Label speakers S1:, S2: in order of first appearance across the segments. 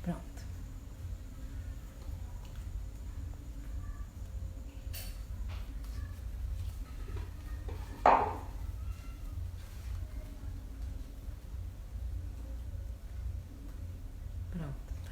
S1: Pronto. Pronto, tá.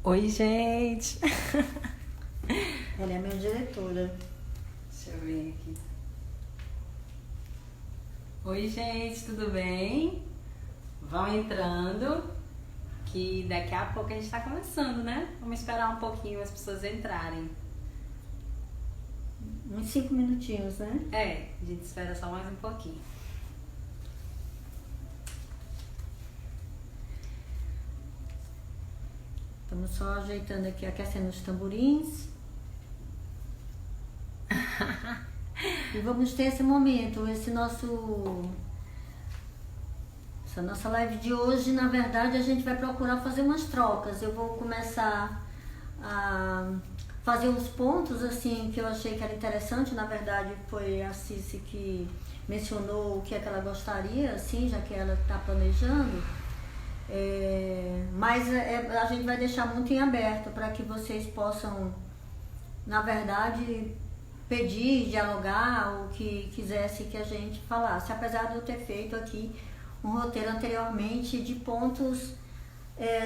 S1: Oi, gente!
S2: Ela é minha diretora.
S1: Deixa eu ver aqui. Oi, gente, tudo bem? Vão entrando, que daqui a pouco a gente tá começando, né? Vamos esperar um pouquinho as pessoas entrarem.
S2: Uns 5 minutinhos, né?
S1: É, a gente espera só mais um pouquinho.
S2: Estamos só ajeitando aqui, aquecendo os tamborins. E vamos ter esse momento, essa nossa live de hoje. Na verdade, a gente vai procurar fazer umas trocas. Eu vou começar a fazer uns pontos assim que eu achei que era interessante. Na verdade, foi a Cici que mencionou o que é que ela gostaria, assim, já que ela está planejando. Mas a gente vai deixar muito em aberto para que vocês possam, na verdade, pedir, dialogar o que quisesse que a gente falasse. Apesar de eu ter feito aqui um roteiro anteriormente de pontos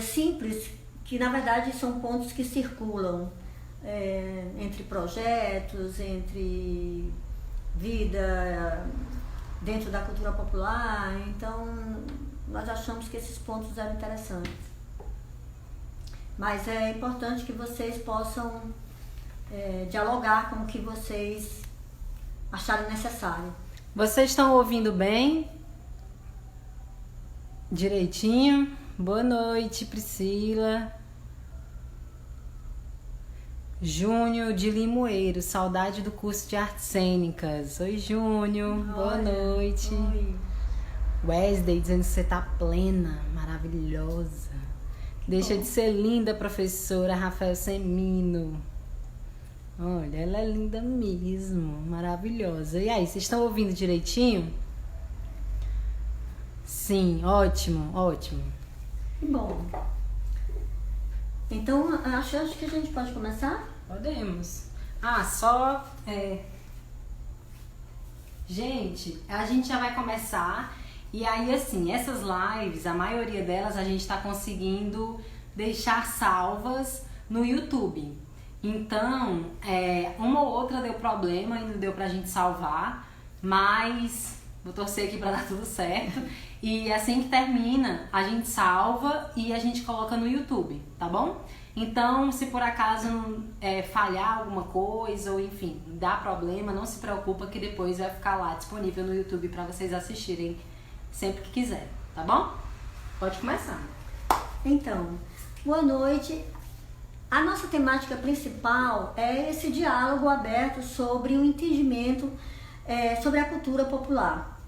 S2: simples, que na verdade são pontos que circulam entre projetos, entre vida dentro da cultura popular. Então, nós achamos que esses pontos eram interessantes. Mas é importante que vocês possam dialogar com o que vocês acharem necessário.
S1: Vocês estão ouvindo bem? Direitinho? Boa noite, Priscila. Júnior de Limoeiro, saudade do curso de artes cênicas. Oi, Júnior. Boa noite.
S2: Oi.
S1: Wesley dizendo que você tá plena, maravilhosa. Deixa de ser linda, professora Rafael Semino. Olha, ela é linda mesmo, maravilhosa. E aí, vocês estão ouvindo direitinho? Sim, ótimo, ótimo.
S2: Bom, então acho que a gente pode começar?
S1: Podemos. Gente, a gente já vai começar. E aí, assim, essas lives, a maioria delas a gente tá conseguindo deixar salvas no YouTube. Então, uma ou outra deu problema e não deu pra gente salvar, mas vou torcer aqui pra dar tudo certo. E assim que termina, a gente salva e a gente coloca no YouTube, tá bom? Então, se por acaso falhar alguma coisa ou enfim, dá problema, não se preocupa que depois vai ficar lá disponível no YouTube pra vocês assistirem sempre que quiserem, tá bom? Pode começar.
S2: Então, boa noite. A nossa temática principal é esse diálogo aberto sobre o entendimento sobre a cultura popular.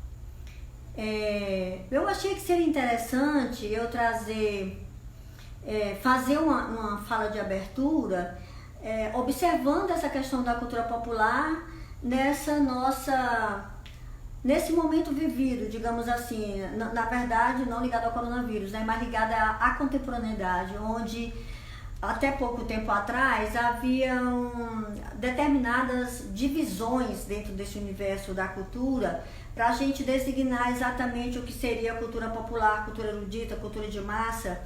S2: Eu achei que seria interessante eu fazer uma fala de abertura observando essa questão da cultura popular nesse momento vivido, digamos assim, na verdade não ligado ao coronavírus, né, mas ligado à contemporaneidade, onde até pouco tempo atrás haviam determinadas divisões dentro desse universo da cultura para a gente designar exatamente o que seria a cultura popular, cultura erudita, cultura de massa,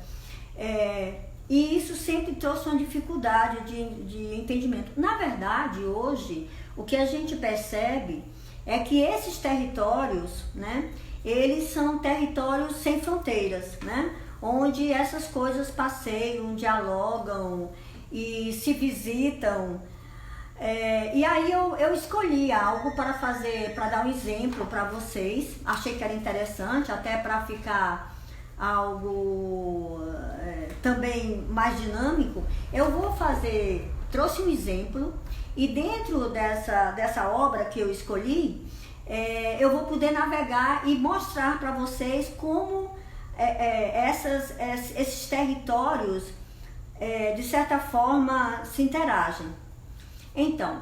S2: e isso sempre trouxe uma dificuldade de entendimento. Na verdade, hoje, o que a gente percebe é que esses territórios, né, eles são territórios sem fronteiras, né, onde essas coisas passeiam, dialogam e se visitam. E aí eu escolhi algo para dar um exemplo para vocês. Achei que era interessante, até para ficar algo também mais dinâmico. Eu vou fazer trouxe um exemplo e dentro dessa obra que eu escolhi, eu vou poder navegar e mostrar para vocês como esses territórios, de certa forma, se interagem. Então,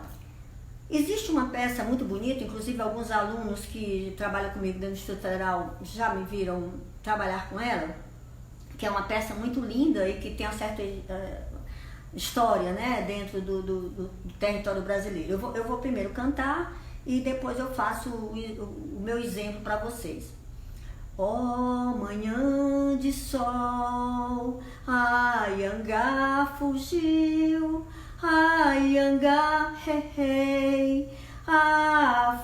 S2: existe uma peça muito bonita, inclusive alguns alunos que trabalham comigo dentro do Instituto Federal já me viram trabalhar com ela, que é uma peça muito linda e que tem uma certa história, né, dentro do território brasileiro. Eu vou primeiro cantar e depois eu faço o meu exemplo para vocês. Ó manhã de sol, a Iangá fugiu, a Iangá, hey,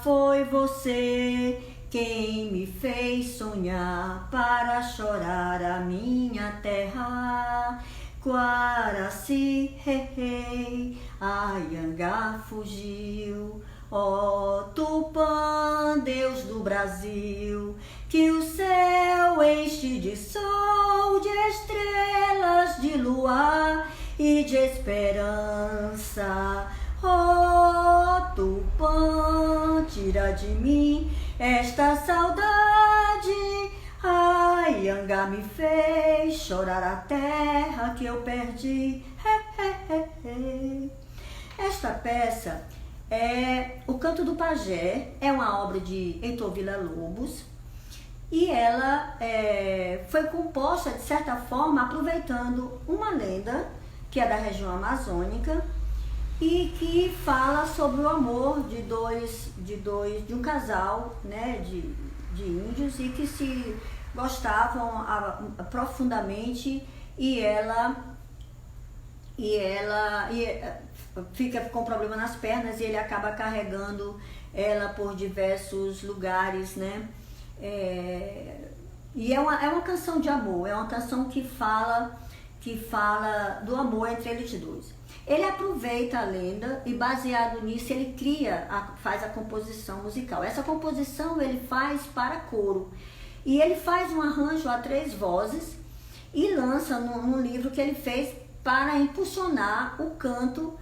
S2: foi você quem me fez sonhar para chorar a minha terra. Guaraci, hey, a Iangá fugiu. Ó Tupã, Deus do Brasil, que o céu enche de sol, de estrelas, de luar e de esperança. Ó Tupã, tira de mim esta saudade. A Iangá me fez chorar a terra que eu perdi. Esta peça é O Canto do Pajé, é uma obra de Heitor Villa-Lobos e ela foi composta, de certa forma, aproveitando uma lenda que é da região amazônica e que fala sobre o amor de um casal, né, de índios e que se gostavam profundamente e ela fica com problema nas pernas e ele acaba carregando ela por diversos lugares, né? E é uma canção de amor, é uma canção que fala do amor entre eles dois. Ele aproveita a lenda e baseado nisso ele faz a composição musical. Essa composição ele faz para coro e ele faz um arranjo a 3 vozes e lança num livro que ele fez para impulsionar o canto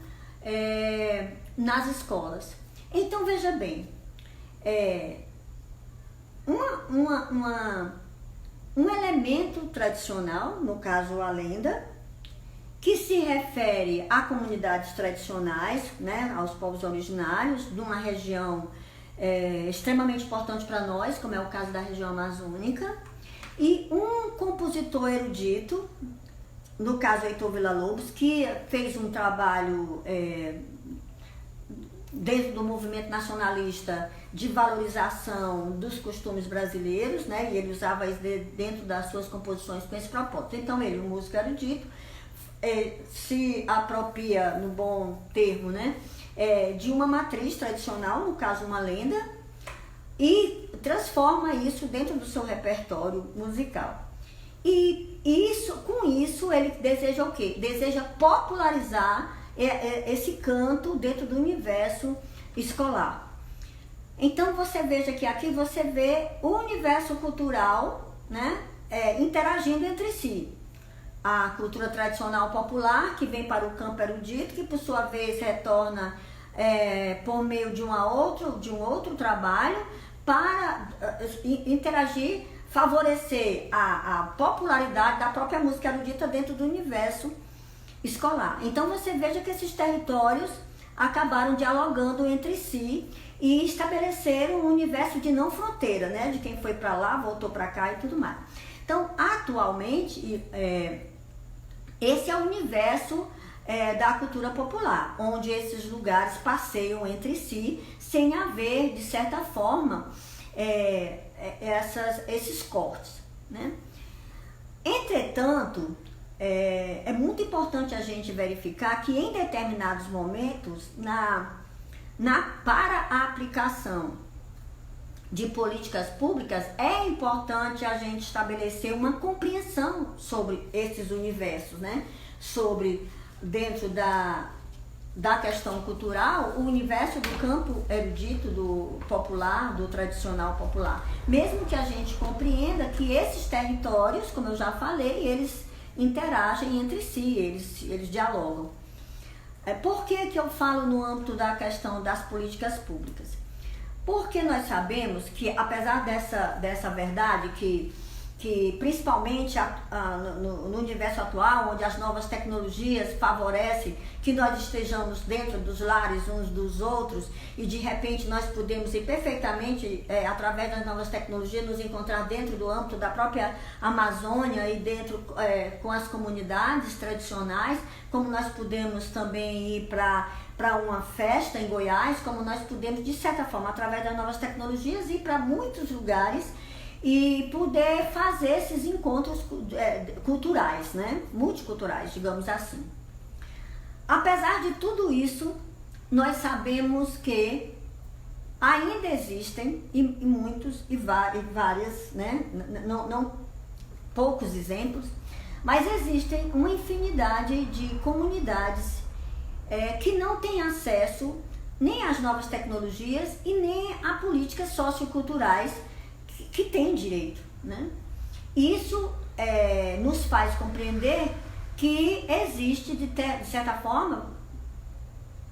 S2: nas escolas. Então veja bem, um elemento tradicional, no caso a lenda, que se refere a comunidades tradicionais, né, aos povos originários de uma região extremamente importante para nós, como é o caso da região amazônica, e um compositor erudito, no caso Heitor Villa-Lobos, que fez um trabalho dentro do movimento nacionalista de valorização dos costumes brasileiros, né? E ele usava isso dentro das suas composições com esse propósito. Então ele, um músico erudito, se apropria, no bom termo, né? De uma matriz tradicional, no caso uma lenda, e transforma isso dentro do seu repertório musical. E com isso ele deseja o quê? Deseja popularizar esse canto dentro do universo escolar. Então você veja que aqui você vê o universo cultural, né, interagindo entre si. A cultura tradicional popular, que vem para o campo erudito, que por sua vez retorna por meio de um outro trabalho para interagir, favorecer a popularidade da própria música erudita dentro do universo escolar. Então você veja que esses territórios acabaram dialogando entre si e estabeleceram um universo de não fronteira, né? De quem foi para lá, voltou para cá e tudo mais. Então, atualmente, esse é o universo da cultura popular, onde esses lugares passeiam entre si, sem haver, de certa forma, esses cortes, né? Entretanto, é muito importante a gente verificar que em determinados momentos, para a aplicação de políticas públicas, é importante a gente estabelecer uma compreensão sobre esses universos, né? Sobre, dentro da questão cultural, o universo do campo erudito, do popular, do tradicional popular. Mesmo que a gente compreenda que esses territórios, como eu já falei, eles interagem entre si, eles dialogam. Por que eu falo no âmbito da questão das políticas públicas? Porque nós sabemos que, apesar dessa verdade, que principalmente no universo atual, onde as novas tecnologias favorecem que nós estejamos dentro dos lares uns dos outros e de repente nós podemos ir perfeitamente, através das novas tecnologias, nos encontrar dentro do âmbito da própria Amazônia e dentro com as comunidades tradicionais, como nós podemos também ir para uma festa em Goiás, como nós podemos, de certa forma, através das novas tecnologias, ir para muitos lugares e poder fazer esses encontros culturais, né? Multiculturais, digamos assim. Apesar de tudo isso, nós sabemos que ainda existem, e muitos, e várias, né? Não poucos exemplos, mas existem uma infinidade de comunidades que não têm acesso nem às novas tecnologias e nem a políticas socioculturais que têm direito, né? Isso nos faz compreender que existe, de certa forma,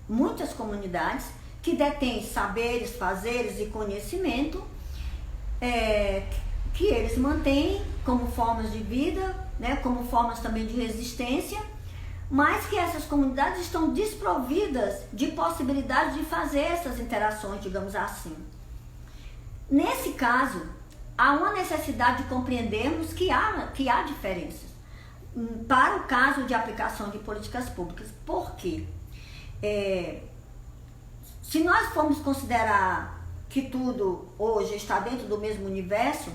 S2: muitas comunidades que detêm saberes, fazeres e conhecimento que eles mantêm como formas de vida, né, como formas também de resistência, mas que essas comunidades estão desprovidas de possibilidade de fazer essas interações, digamos assim. Nesse caso, há uma necessidade de compreendermos que há diferenças para o caso de aplicação de políticas públicas. Por quê? Se nós formos considerar que tudo hoje está dentro do mesmo universo,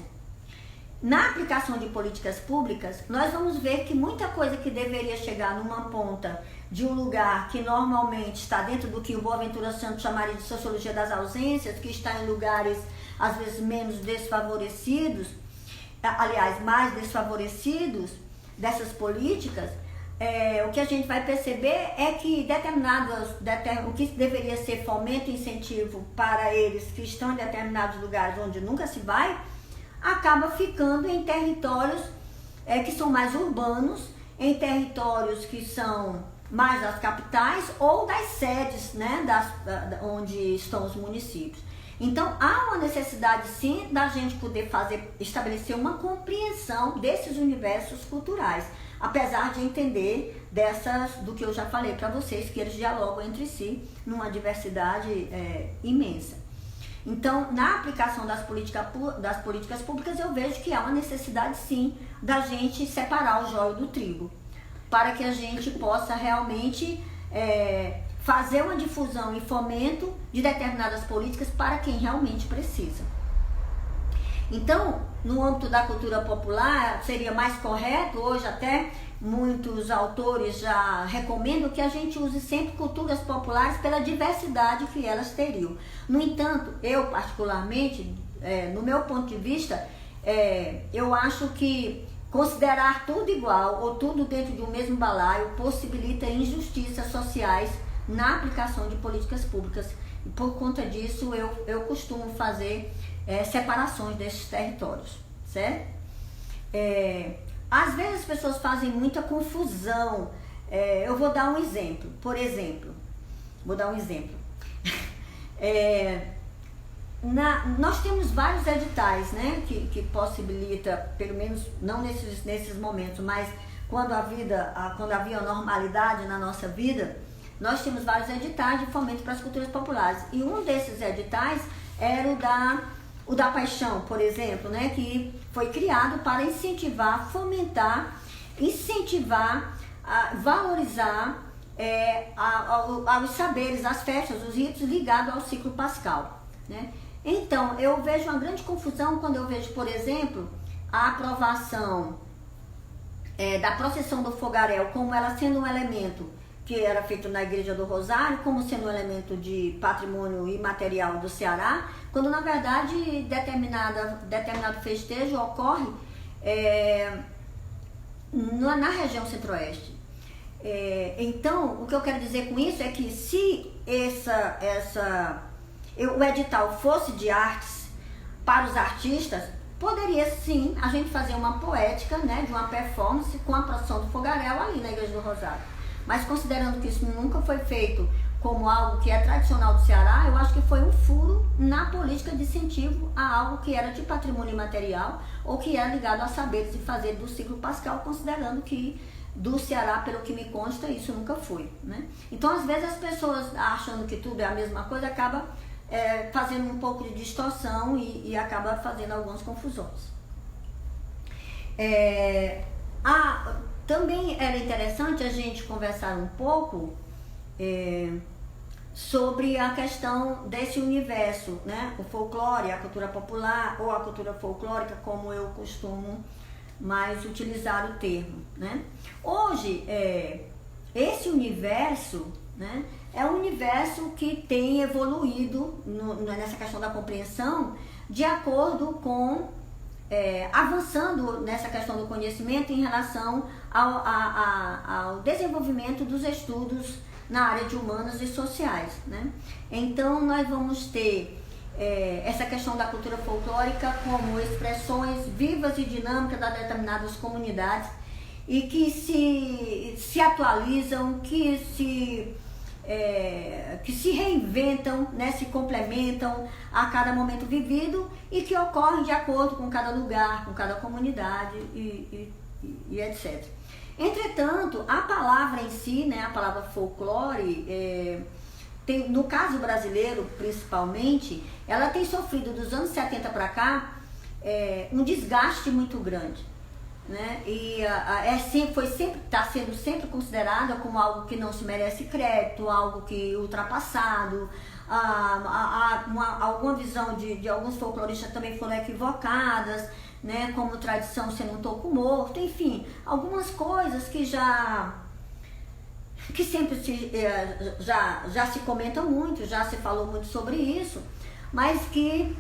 S2: na aplicação de políticas públicas, nós vamos ver que muita coisa que deveria chegar numa ponta de um lugar que normalmente está dentro do que o Boaventura Santos chamaria de sociologia das ausências, que está em lugares às vezes menos desfavorecidos, aliás, mais desfavorecidos dessas políticas, o que a gente vai perceber é que o que deveria ser fomento e incentivo para eles que estão em determinados lugares onde nunca se vai, acaba ficando em territórios que são mais urbanos, em territórios que são mais das capitais ou das sedes, né, onde estão os municípios. Então, há uma necessidade, sim, da gente poder estabelecer uma compreensão desses universos culturais, apesar de entender do que eu já falei para vocês, que eles dialogam entre si numa diversidade imensa. Então, na aplicação das políticas públicas, eu vejo que há uma necessidade, sim, da gente separar o joio do trigo, para que a gente possa realmente fazer uma difusão e fomento de determinadas políticas para quem realmente precisa. Então, no âmbito da cultura popular, seria mais correto, hoje até muitos autores já recomendam que a gente use sempre culturas populares pela diversidade que elas teriam. No entanto, eu particularmente, no meu ponto de vista, eu acho que considerar tudo igual ou tudo dentro de um mesmo balaio possibilita injustiças sociais na aplicação de políticas públicas. E por conta disso, eu costumo fazer separações desses territórios, certo? Às vezes as pessoas fazem muita confusão. Eu vou dar um exemplo. Por exemplo, nós temos vários editais, né, que possibilita, pelo menos não nesses momentos, mas quando havia normalidade na nossa vida, nós temos vários editais de fomento para as culturas populares. E um desses editais era o da Paixão, por exemplo, né, que foi criado para incentivar, fomentar, valorizar os saberes, as festas, os ritos ligados ao ciclo pascal, né? Então, eu vejo uma grande confusão quando eu vejo, por exemplo, a aprovação da procissão do fogaréu como ela sendo um elemento que era feito na Igreja do Rosário, como sendo um elemento de patrimônio imaterial do Ceará, quando na verdade determinado festejo ocorre na região centro-oeste. Então, o que eu quero dizer com isso é que se o edital fosse de artes para os artistas, poderia sim a gente fazer uma poética, né, de uma performance com a procissão do fogaréu ali na Igreja do Rosário. Mas considerando que isso nunca foi feito como algo que é tradicional do Ceará, eu acho que foi um furo na política de incentivo a algo que era de patrimônio imaterial ou que era ligado a saberes e fazeres do ciclo pascal, considerando que do Ceará, pelo que me consta, isso nunca foi, né? Então, às vezes, as pessoas achando que tudo é a mesma coisa, acaba fazendo um pouco de distorção e acaba fazendo algumas confusões. Também era interessante a gente conversar um pouco sobre a questão desse universo, né? O folclore, a cultura popular ou a cultura folclórica, como eu costumo mais utilizar o termo, né? Hoje, esse universo, né, é um universo que tem evoluído nessa questão da compreensão de acordo com avançando nessa questão do conhecimento em relação ao desenvolvimento dos estudos na área de humanas e sociais, né? Então, nós vamos ter essa questão da cultura folclórica como expressões vivas e dinâmicas de determinadas comunidades e que se atualizam, que se reinventam, né, se complementam a cada momento vivido e que ocorrem de acordo com cada lugar, com cada comunidade e etc. Entretanto, a palavra em si, né, a palavra folclore, no caso brasileiro principalmente, ela tem sofrido dos anos 70 para cá um desgaste muito grande, né? E está sendo sempre considerada como algo que não se merece crédito, algo que ultrapassado, alguma visão de alguns folcloristas também foram equivocadas, né? Como tradição sendo um toco morto, enfim, algumas coisas que sempre já se comenta muito, já se falou muito sobre isso, mas que,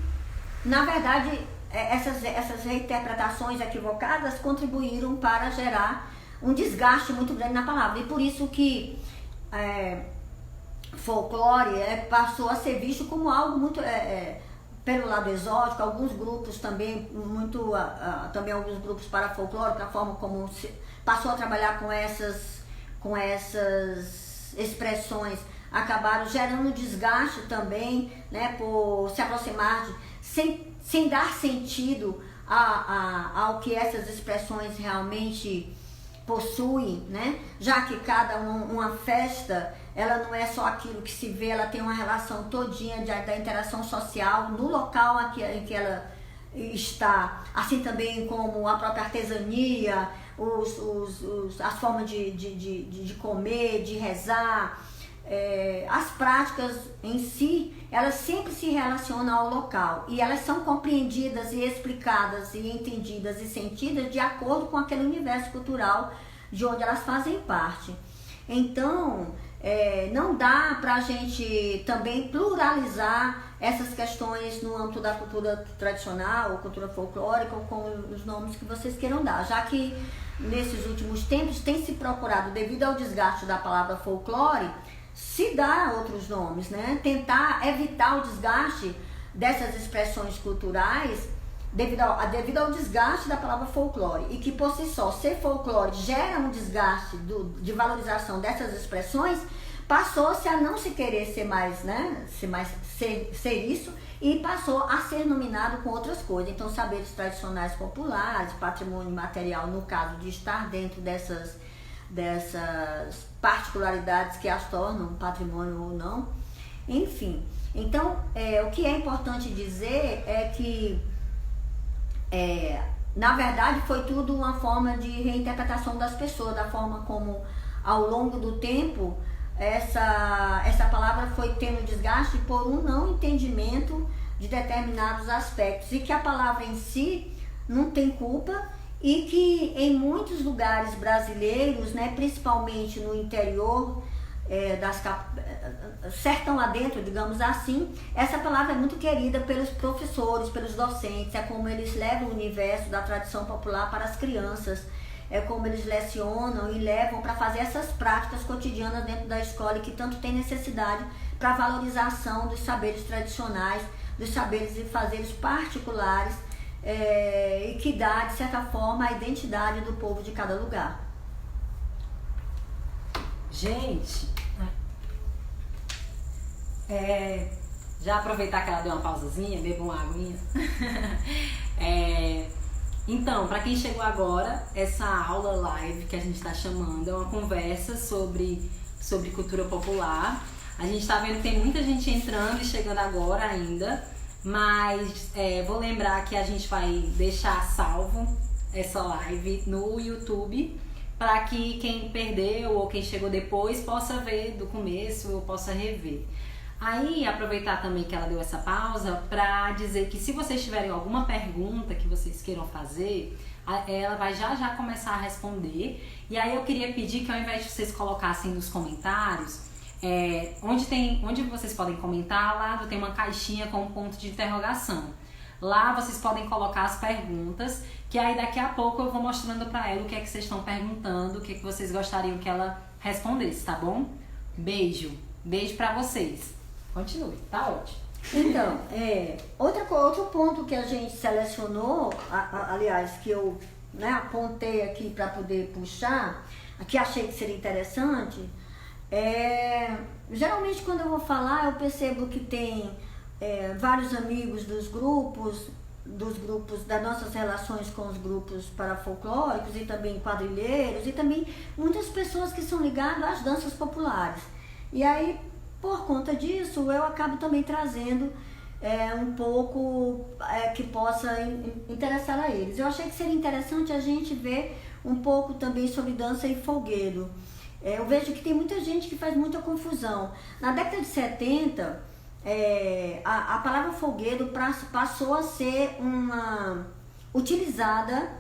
S2: na verdade, essas reinterpretações equivocadas contribuíram para gerar um desgaste muito grande na palavra. E por isso que folclore passou a ser visto como algo muito, pelo lado exótico, alguns grupos também, também alguns grupos para folclore, na forma como se passou a trabalhar com essas expressões, acabaram gerando desgaste também, né, por se aproximar sem dar sentido ao que essas expressões realmente possuem, né? Já que uma festa, ela não é só aquilo que se vê, ela tem uma relação todinha da interação social no local em que ela está, assim também como a própria artesania, as formas de comer, de rezar, as práticas em si, elas sempre se relacionam ao local e elas são compreendidas e explicadas e entendidas e sentidas de acordo com aquele universo cultural de onde elas fazem parte. Então, não dá para a gente também pluralizar essas questões no âmbito da cultura tradicional ou cultura folclórica ou com os nomes que vocês queiram dar, já que nesses últimos tempos tem se procurado, devido ao desgaste da palavra folclore, se dar outros nomes, né? Tentar evitar o desgaste dessas expressões culturais devido ao desgaste da palavra folclore, e que por si só ser folclore gera um desgaste de valorização dessas expressões, passou-se a não se querer ser mais, né? Ser isso, e passou a ser nominado com outras coisas. Então, saberes tradicionais populares, patrimônio material, no caso de estar dentro dessas particularidades que as tornam patrimônio ou não, enfim. Então, o que é importante dizer é que, na verdade, foi tudo uma forma de reinterpretação das pessoas, da forma como, ao longo do tempo, essa palavra foi tendo desgaste por um não entendimento de determinados aspectos, e que a palavra em si não tem culpa, e que em muitos lugares brasileiros, né, principalmente no interior, sertão adentro, digamos assim, essa palavra é muito querida pelos professores, pelos docentes, é como eles levam o universo da tradição popular para as crianças, é como eles lecionam e levam para fazer essas práticas cotidianas dentro da escola, e que tanto tem necessidade para a valorização dos saberes tradicionais, dos saberes e fazeres particulares, e que dá, de certa forma, a identidade do povo de cada lugar.
S1: Gente, já aproveitar que ela deu uma pausazinha, beba uma aguinha. Então, para quem chegou agora, essa aula live que a gente está chamando é uma conversa sobre cultura popular. A gente está vendo que tem muita gente entrando e chegando agora ainda, mas vou lembrar que a gente vai deixar salvo essa live no YouTube para que quem perdeu ou quem chegou depois possa ver do começo ou possa rever. Aí, aproveitar também que ela deu essa pausa para dizer que se vocês tiverem alguma pergunta que vocês queiram fazer, ela vai já começar a responder. E aí eu queria pedir que ao invés de vocês colocassem nos comentários, onde vocês podem comentar, ao lado tem uma caixinha com um ponto de interrogação. Lá vocês podem colocar as perguntas, que aí daqui a pouco eu vou mostrando para ela o que é que vocês estão perguntando, o que é que vocês gostariam que ela respondesse, tá bom? Beijo para vocês. Continue, tá ótimo.
S2: Então, outro ponto que a gente selecionou, aliás, que eu apontei aqui para poder puxar, que achei que seria interessante, geralmente quando eu vou falar, eu percebo que tem vários amigos dos grupos, das nossas relações com os grupos parafolclóricos e também quadrilheiros e também muitas pessoas que são ligadas às danças populares. E aí, por conta disso, eu acabo também trazendo um pouco que possa interessar a eles. Eu achei que seria interessante a gente ver um pouco também sobre dança e folguedo. Eu vejo que tem muita gente que faz muita confusão. Na década de 70, a palavra folguedo passou a ser utilizada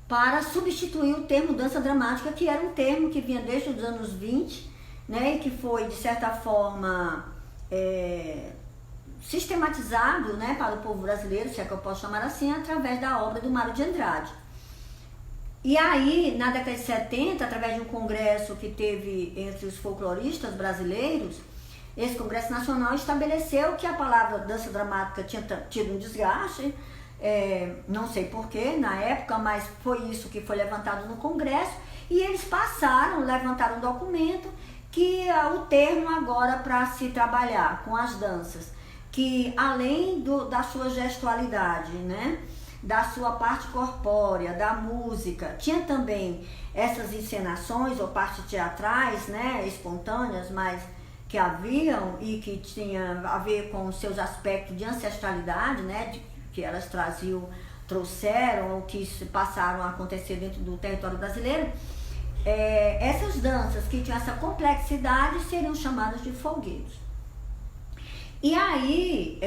S2: para substituir o termo dança dramática, que era um termo que vinha desde os anos 20, né, e que foi, de certa forma, sistematizado, né, para o povo brasileiro, se é que eu posso chamar assim, através da obra do Mário de Andrade. E aí, na década de 70, através de um congresso que teve entre os folcloristas brasileiros, esse congresso nacional estabeleceu que a palavra dança dramática tinha tido um desgaste, não sei porquê na época, mas foi isso que foi levantado no congresso, e eles levantaram um documento que é o termo agora para se trabalhar com as danças, que além da sua gestualidade, né, da sua parte corpórea, da música, tinha também essas encenações ou partes teatrais, né, espontâneas, mas que haviam e que tinha a ver com os seus aspectos de ancestralidade, né, que elas trouxeram ou que passaram a acontecer dentro do território brasileiro. Essas danças que tinham essa complexidade seriam chamadas de folguedos. E aí,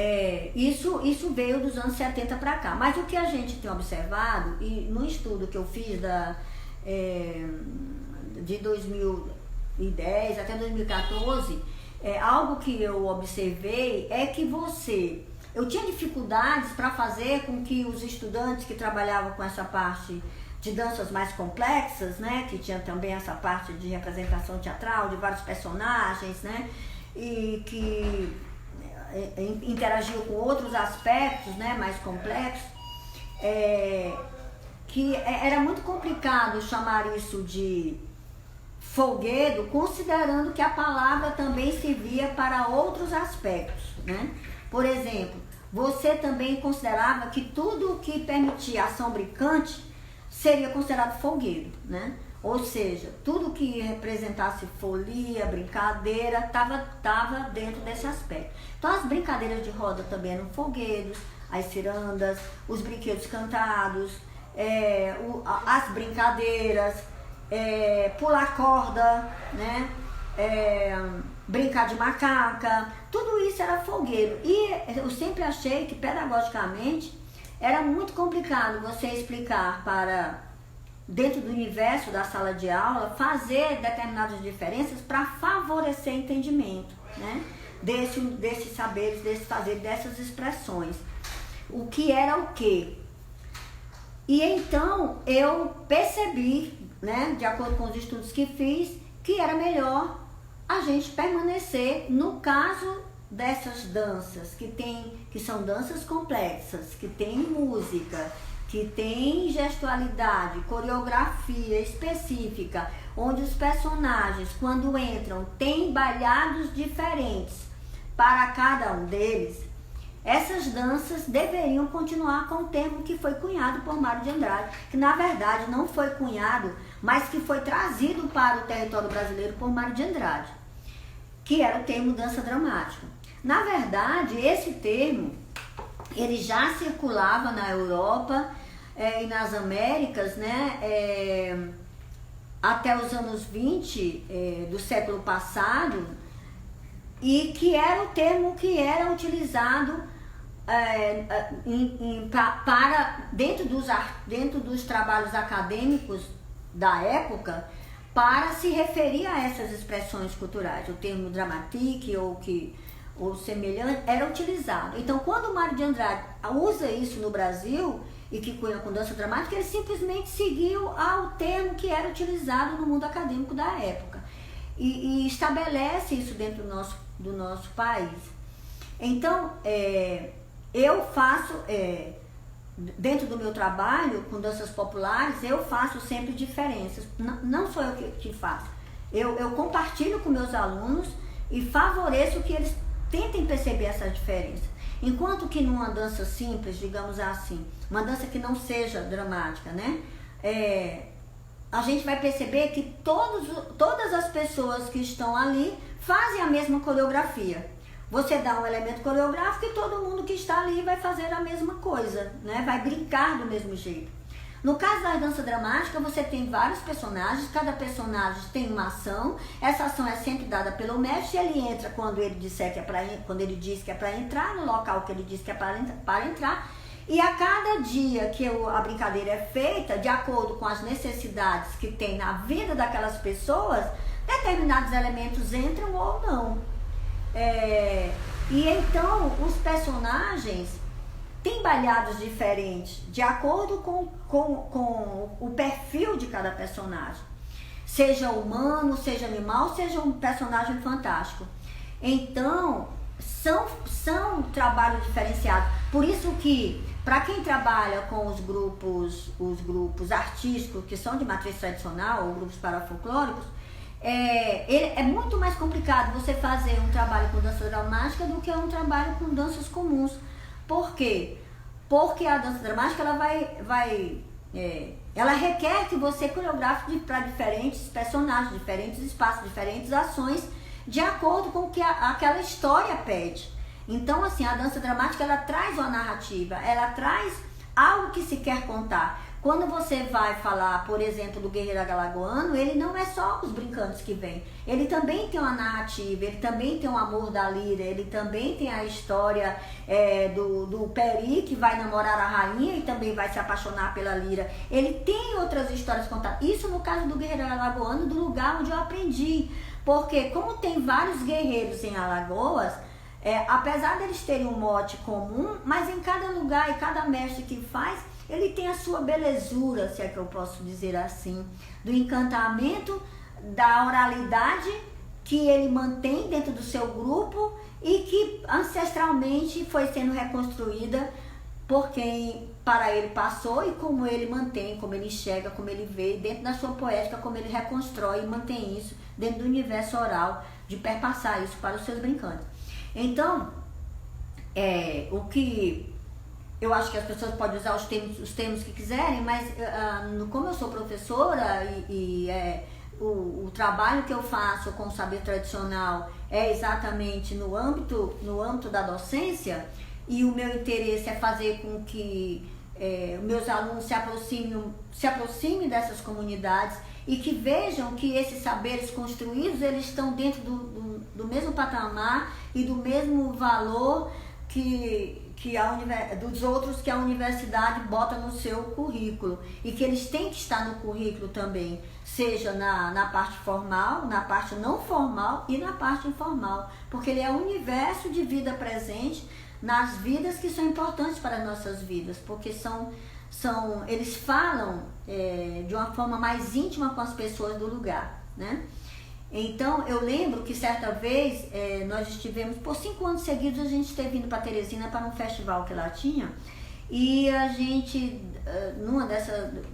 S2: isso veio dos anos 70 para cá. Mas o que a gente tem observado, e no estudo que eu fiz de 2010 até 2014, algo que eu observei é que eu tinha dificuldades para fazer com que os estudantes que trabalhavam com essa parte de danças mais complexas, né, que tinha também essa parte de representação teatral, de vários personagens, né, e que interagiam com outros aspectos, né, mais complexos, que era muito complicado chamar isso de folguedo, considerando que a palavra também servia para outros aspectos, né? Por exemplo, você também considerava que tudo que permitia ação brincante seria considerado folguedo, né? Ou seja, tudo que representasse folia, brincadeira, estava dentro desse aspecto. Então as brincadeiras de roda também eram folguedos, as cirandas, os brinquedos cantados, as brincadeiras, pular corda, né? Brincar de macaca, tudo isso era folguedo. E eu sempre achei que pedagogicamente era muito complicado você explicar dentro do universo da sala de aula, fazer determinadas diferenças para favorecer entendimento, né? Desses saberes, desse fazer, dessas expressões. O que era o quê? E então eu percebi, né, de acordo com os estudos que fiz, que era melhor a gente permanecer no caso dessas danças, que são danças complexas, que tem música, que tem gestualidade, coreografia específica, onde os personagens, quando entram, têm bailados diferentes para cada um deles, essas danças deveriam continuar com o termo que foi cunhado por Mário de Andrade, que na verdade não foi cunhado, mas que foi trazido para o território brasileiro por Mário de Andrade, que era o termo dança dramática. Na verdade, esse termo, ele já circulava na Europa e nas Américas, né, até os anos 20 do século passado, e que era o termo que era utilizado para dentro dos trabalhos acadêmicos da época, para se referir a essas expressões culturais. O termo dramatique ou semelhante era utilizado. Então, quando o Mário de Andrade usa isso no Brasil e que cunha com dança dramática, ele simplesmente seguiu ao termo que era utilizado no mundo acadêmico da época e estabelece isso dentro do nosso país. Então, eu faço, dentro do meu trabalho com danças populares, eu faço sempre diferenças. Não sou eu que faço. Eu compartilho com meus alunos e favoreço que eles tentem perceber essa diferença. Enquanto que numa dança simples, digamos assim, uma dança que não seja dramática, né? A gente vai perceber que todas as pessoas que estão ali fazem a mesma coreografia. Você dá um elemento coreográfico e todo mundo que está ali vai fazer a mesma coisa, né? Vai brincar do mesmo jeito. No caso da dança dramática, você tem vários personagens, cada personagem tem uma ação, essa ação é sempre dada pelo mestre, ele entra quando ele disser que quando ele diz que é para entrar, no local que ele diz que é para entrar, e a cada dia que a brincadeira é feita, de acordo com as necessidades que tem na vida daquelas pessoas, determinados elementos entram ou não. E então os personagens têm bailados diferentes, de acordo com o perfil de cada personagem. Seja humano, seja animal, seja um personagem fantástico. Então, são trabalhos diferenciados. Por isso que, para quem trabalha com os grupos artísticos, que são de matriz tradicional, ou grupos parafolclóricos, é muito mais complicado você fazer um trabalho com dança dramática do que um trabalho com danças comuns. Por quê? Porque a dança dramática ela requer que você coreografe para diferentes personagens, diferentes espaços, diferentes ações, de acordo com o que aquela história pede. Então, assim, a dança dramática, ela traz uma narrativa, ela traz algo que se quer contar. Quando você vai falar, por exemplo, do guerreiro alagoano, ele não é só os brincantes que vêm. Ele também tem uma narrativa, ele também tem o amor da lira, ele também tem a história do Peri, que vai namorar a rainha e também vai se apaixonar pela lira. Ele tem outras histórias contadas. Isso no caso do guerreiro alagoano, do lugar onde eu aprendi. Porque como tem vários guerreiros em Alagoas, apesar deles terem um mote comum, mas em cada lugar e cada mestre que faz, ele tem a sua belezura, se é que eu posso dizer assim, do encantamento, da oralidade que ele mantém dentro do seu grupo e que ancestralmente foi sendo reconstruída por quem para ele passou e como ele mantém, como ele enxerga, como ele vê, dentro da sua poética, como ele reconstrói e mantém isso dentro do universo oral, de perpassar isso para os seus brincantes. Então, o que eu acho que as pessoas podem usar os termos que quiserem, mas como eu sou professora o trabalho que eu faço com o saber tradicional é exatamente no âmbito da docência, e o meu interesse é fazer com que meus alunos se aproximem dessas comunidades e que vejam que esses saberes construídos, eles estão dentro do mesmo patamar e do mesmo valor dos outros que a universidade bota no seu currículo, e que eles têm que estar no currículo também, seja na parte formal, na parte não formal e na parte informal, porque ele é um universo de vida presente nas vidas que são importantes para as nossas vidas, porque eles falam de uma forma mais íntima com as pessoas do lugar, né? Então, eu lembro que certa vez nós estivemos, por 5 anos seguidos, a gente esteve indo para Teresina para um festival que lá tinha, E a gente,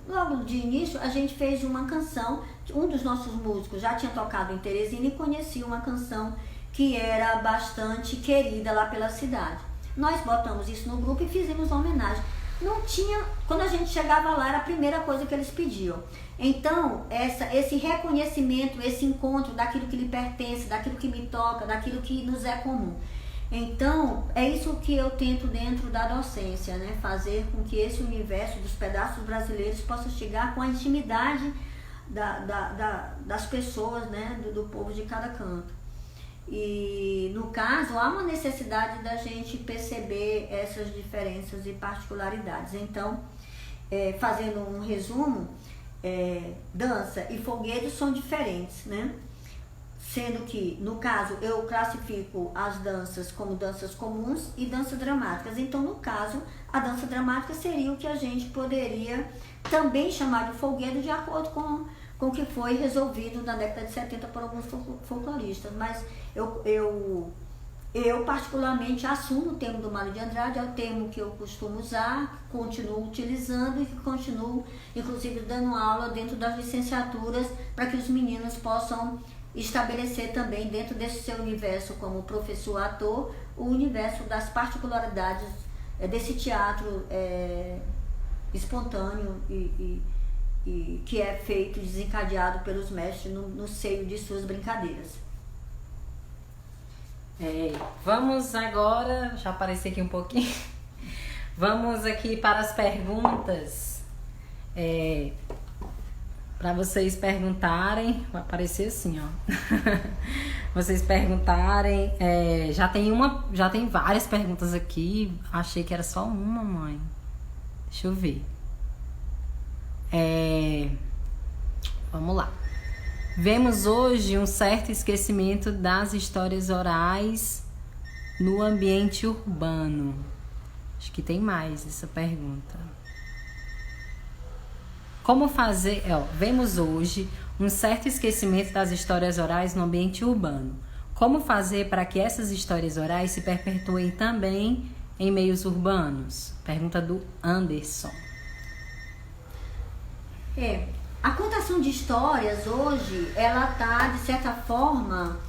S2: logo de início, a gente fez uma canção, um dos nossos músicos já tinha tocado em Teresina e conhecia uma canção que era bastante querida lá pela cidade. Nós botamos isso no grupo e fizemos uma homenagem. Não tinha, quando a gente chegava lá, era a primeira coisa que eles pediam. Então, esse reconhecimento, esse encontro daquilo que lhe pertence, daquilo que me toca, daquilo que nos é comum. Então, é isso que eu tento dentro da docência, né? Fazer com que esse universo dos pedaços brasileiros possa chegar com a intimidade das pessoas, né? Do povo de cada canto. E, no caso, há uma necessidade da gente perceber essas diferenças e particularidades. Então, fazendo um resumo, dança e folguedo são diferentes, né? Sendo que, no caso, eu classifico as danças como danças comuns e danças dramáticas. Então, no caso, a dança dramática seria o que a gente poderia também chamar de folguedo de acordo com o que foi resolvido na década de 70 por alguns folcloristas. Mas eu particularmente assumo o termo do Mário de Andrade, é o termo que eu costumo usar, continuo utilizando e que continuo, inclusive, dando aula dentro das licenciaturas para que os meninos possam estabelecer também dentro desse seu universo como professor-ator, o universo das particularidades desse teatro espontâneo e que é feito, desencadeado pelos mestres no seio de suas brincadeiras.
S1: Vamos agora, já apareci aqui um pouquinho, vamos aqui para as perguntas, para vocês perguntarem, vai aparecer assim, ó, vocês perguntarem, já tem várias perguntas aqui, achei que era só uma, mãe, deixa eu ver, vamos lá. Vemos hoje um certo esquecimento das histórias orais no ambiente urbano. Acho que tem mais essa pergunta. Como fazer... vemos hoje um certo esquecimento das histórias orais no ambiente urbano. Como fazer para que essas histórias orais se perpetuem também em meios urbanos? Pergunta do Anderson.
S2: A contação de histórias hoje, ela está, de certa forma,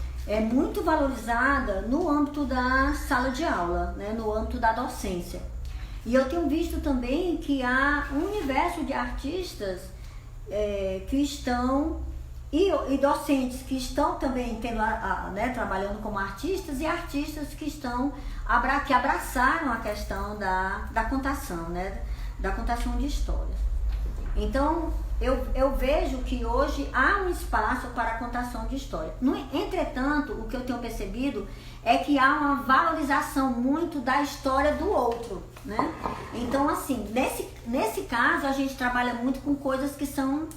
S2: muito valorizada no âmbito da sala de aula, né? No âmbito da docência. E eu tenho visto também que há um universo de artistas que estão, e docentes que estão também tendo, né, trabalhando como artistas, e artistas que que abraçaram a questão da contação, né? Da contação de histórias. Então, eu vejo que hoje há um espaço para a contação de história. Entretanto, o que eu tenho percebido é que há uma valorização muito da história do outro, né? Então, assim, nesse caso, a gente trabalha muito com coisas que são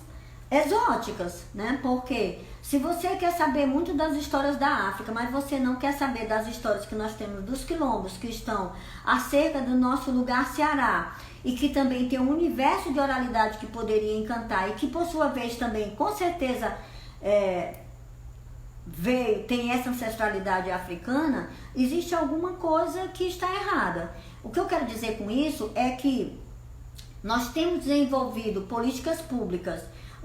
S2: exóticas, né? Porque se você quer saber muito das histórias da África, mas você não quer saber das histórias que nós temos dos quilombos, que estão acerca do nosso lugar Ceará, e que também tem um universo de oralidade que poderia encantar e que, por sua vez, também, com certeza, tem essa ancestralidade africana, existe alguma coisa que está errada. O que eu quero dizer com isso é que nós temos desenvolvido políticas públicas,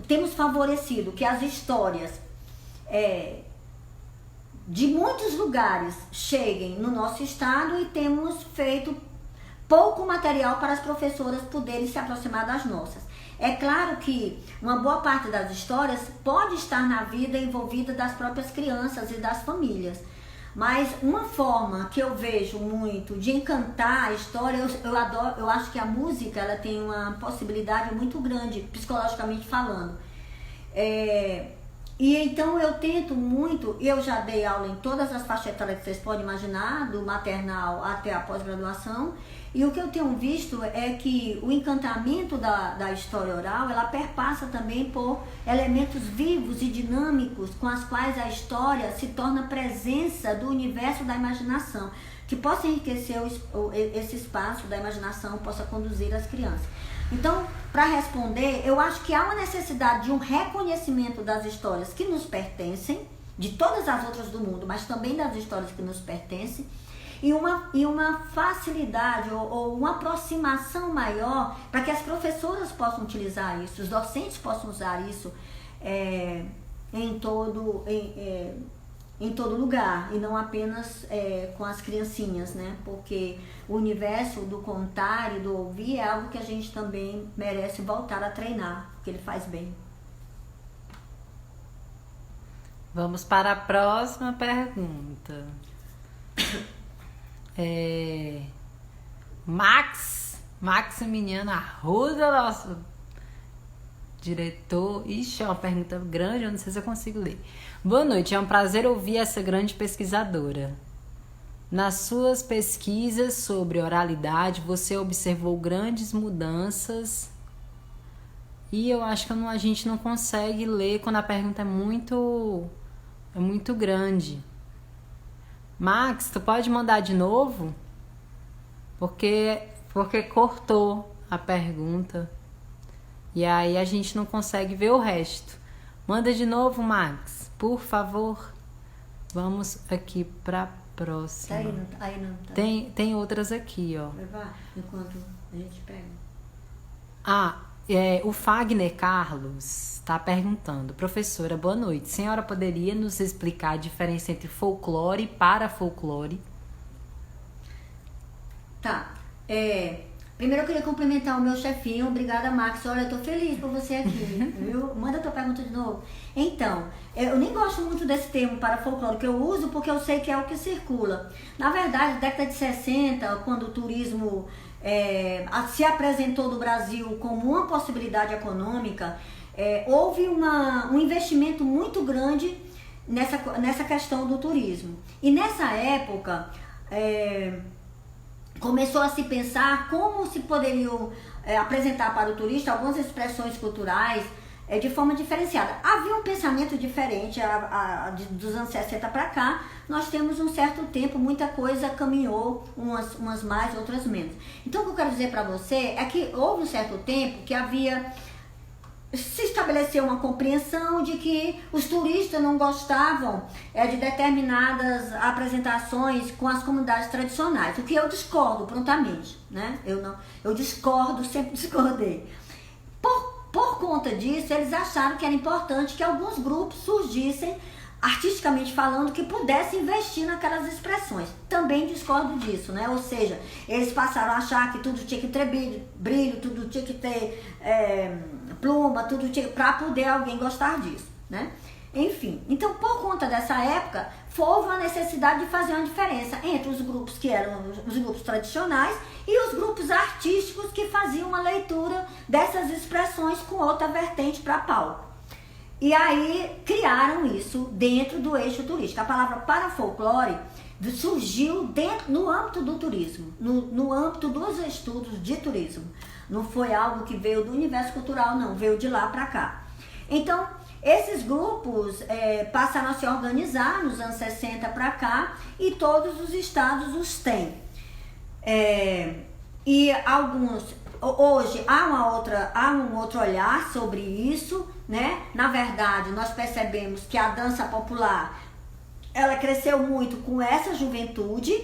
S2: temos favorecido que as histórias de muitos lugares cheguem no nosso estado e temos feito pouco material para as professoras poderem se aproximar das nossas. É claro que uma boa parte das histórias pode estar na vida envolvida das próprias crianças e das famílias, mas uma forma que eu vejo muito de encantar a história, eu acho que a música ela tem uma possibilidade muito grande, psicologicamente falando. E então eu tento muito, eu já dei aula em todas as faixas etárias que vocês podem imaginar, do maternal até a pós-graduação, e o que eu tenho visto é que o encantamento da história oral, ela perpassa também por elementos vivos e dinâmicos com as quais a história se torna presença do universo da imaginação, que possa enriquecer esse espaço da imaginação, possa conduzir as crianças. Então, para responder, eu acho que há uma necessidade de um reconhecimento das histórias que nos pertencem, de todas as outras do mundo, mas também das histórias que nos pertencem, e uma facilidade ou uma aproximação maior para que as professoras possam utilizar isso, os docentes possam usar isso em todo lugar e não apenas com as criancinhas, né? Porque o universo do contar e do ouvir é algo que a gente também merece voltar a treinar, porque ele faz bem.
S1: Vamos para a próxima pergunta. Maximiliano Arruda, nosso diretor. Ixi, é uma pergunta grande, eu não sei se eu consigo ler. Boa noite, é um prazer ouvir essa grande pesquisadora. Nas suas pesquisas sobre oralidade, você observou grandes mudanças e eu acho que a gente não consegue ler quando a pergunta é muito grande. Max, tu pode mandar de novo? Porque cortou a pergunta. E aí a gente não consegue ver o resto. Manda de novo, Max, por favor. Vamos aqui para próxima.
S2: Aí não tá.
S1: Tem outras aqui, ó.
S2: Enquanto a gente pega.
S1: O Fagner Carlos está perguntando: professora, boa noite. Senhora poderia nos explicar a diferença entre folclore e parafolclore?
S2: Tá. Primeiro eu queria cumprimentar o meu chefinho. Obrigada, Max. Olha, eu tô feliz por você aqui, viu? Manda a tua pergunta de novo. Então, eu nem gosto muito desse termo parafolclore, que eu uso porque eu sei que é o que circula. Na verdade, na década de 60, quando o turismo se apresentou no Brasil como uma possibilidade econômica, houve um investimento muito grande nessa questão do turismo. E nessa época, começou a se pensar como se poderiam apresentar para o turista algumas expressões culturais de forma diferenciada. Havia um pensamento diferente dos anos 60 para cá. Nós temos um certo tempo, muita coisa caminhou, umas mais, outras menos. Então o que eu quero dizer para você é que houve um certo tempo que se estabeleceu uma compreensão de que os turistas não gostavam de determinadas apresentações com as comunidades tradicionais, o que eu discordo prontamente, né? Eu discordo, sempre discordei. Por conta disso, eles acharam que era importante que alguns grupos surgissem, artisticamente falando, que pudessem investir naquelas expressões. Também discordo disso, né? Ou seja, eles passaram a achar que tudo tinha que ter brilho, tudo tinha que ter pluma, tudo tinha para poder alguém gostar disso, né? Enfim, então por conta dessa época, houve a necessidade de fazer uma diferença entre os grupos que eram os grupos tradicionais e os grupos artísticos que faziam uma leitura dessas expressões com outra vertente para palco. E aí criaram isso dentro do eixo turístico. A palavra parafolclore surgiu no âmbito do turismo, no âmbito dos estudos de turismo. Não foi algo que veio do universo cultural, não, veio de lá para cá. Então, esses grupos passaram a se organizar nos anos 60 para cá e todos os estados os têm. E alguns, hoje há um outro olhar sobre isso, né? Na verdade, nós percebemos que a dança popular, ela cresceu muito com essa juventude,